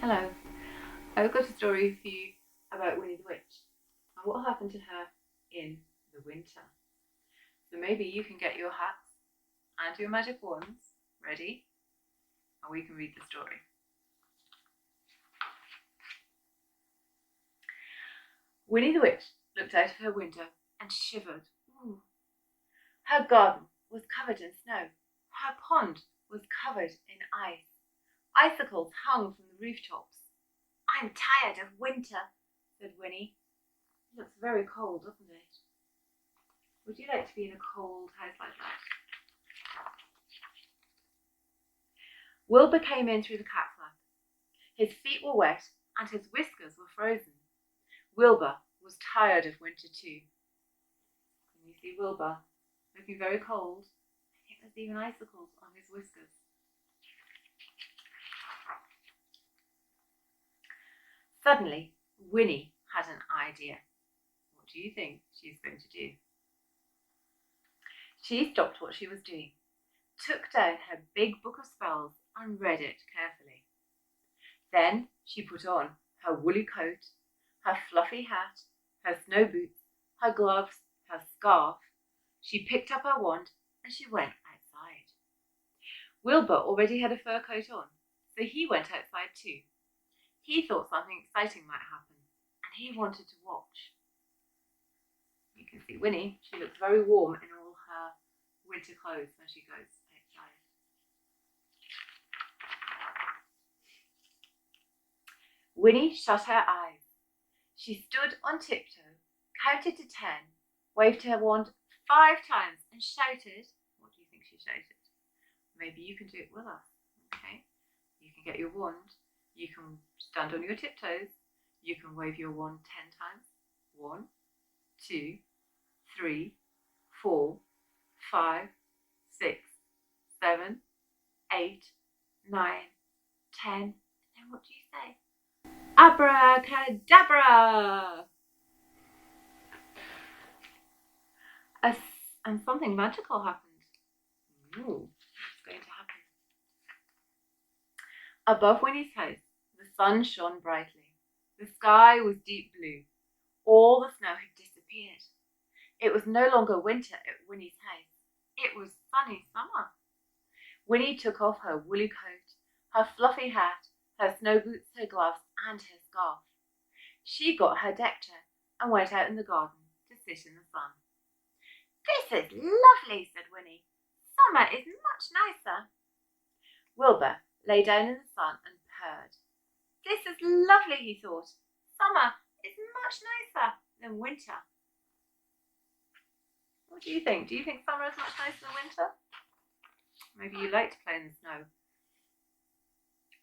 Hello, I've got a story for you about Winnie the Witch and what happened to her in the winter. So maybe you can get your hats and your magic wands ready and we can read the story. Winnie the Witch looked out of her window and shivered. Ooh. Her garden was covered in snow. Her pond was covered in ice. Icicles hung from the rooftops. "I'm tired of winter," said Winnie. "It looks very cold, doesn't it? Would you like to be in a cold house like that?" Wilbur came in through the cat flap. His feet were wet and his whiskers were frozen. Wilbur was tired of winter too. Can you see Wilbur looking very cold? I think there's even icicles on his whiskers. Suddenly, Winnie had an idea. What do you think she's going to do? She stopped what she was doing, took down her big book of spells and read it carefully. Then she put on her woolly coat, her fluffy hat, her snow boots, her gloves, her scarf. She picked up her wand and she went outside. Wilbur already had a fur coat on, so he went outside too. He thought something exciting might happen, and he wanted to watch. You can see Winnie, she looks very warm in all her winter clothes when she goes outside. Winnie shut her eyes. She stood on tiptoe, counted to 10, waved her wand 5 times and shouted. What do you think she shouted? Maybe you can do it with us, okay? You can get your wand, you can stand on your tiptoes, you can wave your wand 10 times. 1, 2, 3, 4, 5, 6, 7, 8, 9, 10. And then what do you say? Abracadabra! And something magical happened. Ooh, what's going to happen? Above Winnie's house, the sun shone brightly. The sky was deep blue. All the snow had disappeared. It was no longer winter at Winnie's house. It was sunny summer. Winnie took off her woolly coat, her fluffy hat, her snow boots, her gloves, and her scarf. She got her deck chair and went out in the garden to sit in the sun. "This is lovely," said Winnie. "Summer is much nicer." Wilbur lay down in the sun and purred. "This is lovely," he thought. "Summer is much nicer than winter." What do you think? Do you think summer is much nicer than winter? Maybe you like to play in the snow.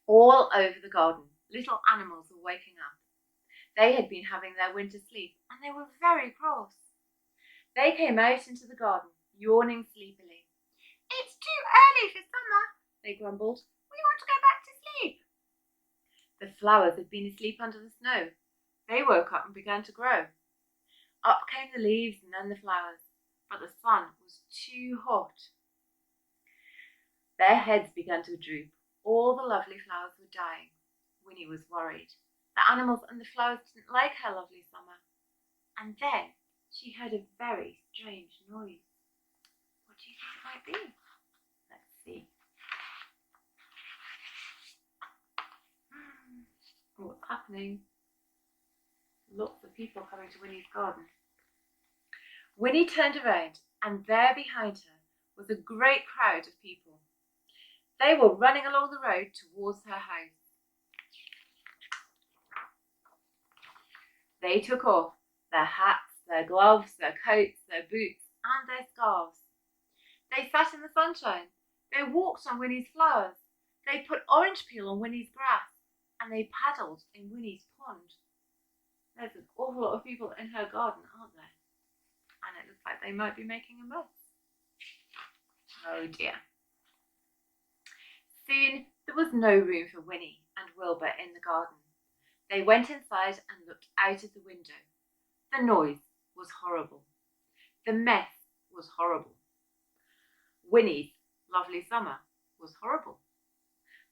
All over the garden, little animals were waking up. They had been having their winter sleep and they were very cross. They came out into the garden, yawning sleepily. "It's too early for summer," they grumbled. "We want to go back to sleep." The flowers had been asleep under the snow. They woke up and began to grow. Up came the leaves and then the flowers, but the sun was too hot. Their heads began to droop. All the lovely flowers were dying. Winnie was worried. The animals and the flowers didn't like her lovely summer. And then she heard a very strange noise. What do you think it might be? Let's see. What's happening? Lots of people coming to Winnie's garden. Winnie turned around, and there behind her was a great crowd of people. They were running along the road towards her house. They took off their hats, their gloves, their coats, their boots, and their scarves. They sat in the sunshine. They walked on Winnie's flowers. They put orange peel on Winnie's grass, and they paddled in Winnie's pond. There's an awful lot of people in her garden, aren't there? And it looks like they might be making a mess. Oh dear. Soon there was no room for Winnie and Wilbur in the garden. They went inside and looked out of the window. The noise was horrible. The mess was horrible. Winnie's lovely summer was horrible.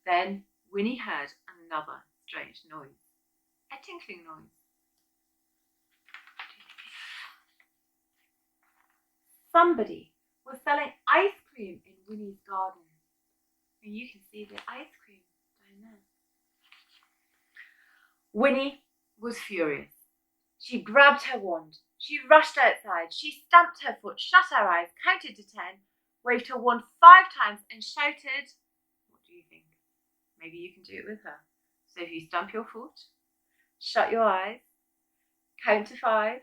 Then Winnie heard another strange noise, a tinkling noise. Somebody was selling ice cream in Winnie's garden. And you can see the ice cream down there. Winnie was furious. She grabbed her wand. She rushed outside. She stamped her foot, shut her eyes, counted to 10, waved her wand 5 times and shouted, what do you think? Maybe you can do it with her. So if you stamp your foot, shut your eyes, count to 5,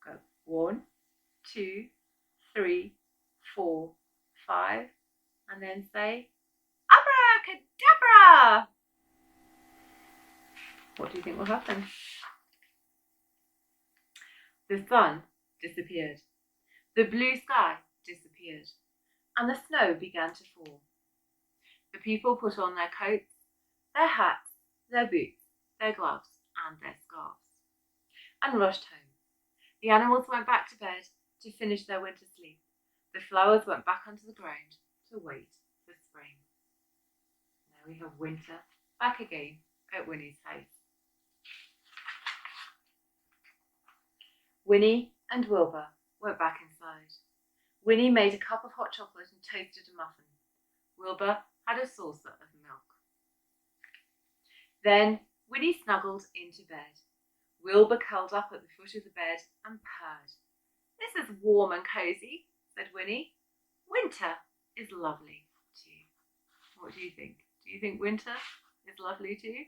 go 1, 2, 3, 4, 5, and then say, abracadabra! What do you think will happen? The sun disappeared. The blue sky disappeared. And the snow began to fall. The people put on their coats, their hats, their boots, their gloves, and their scarves, and rushed home. The animals went back to bed to finish their winter sleep. The flowers went back onto the ground to wait for spring. Now we have winter back again at Winnie's house. Winnie and Wilbur went back inside. Winnie made a cup of hot chocolate and toasted a muffin. Wilbur had a saucer of milk. Then Winnie snuggled into bed. Wilbur curled up at the foot of the bed and purred. "This is warm and cosy," said Winnie. "Winter is lovely too." What do you think? Do you think winter is lovely too?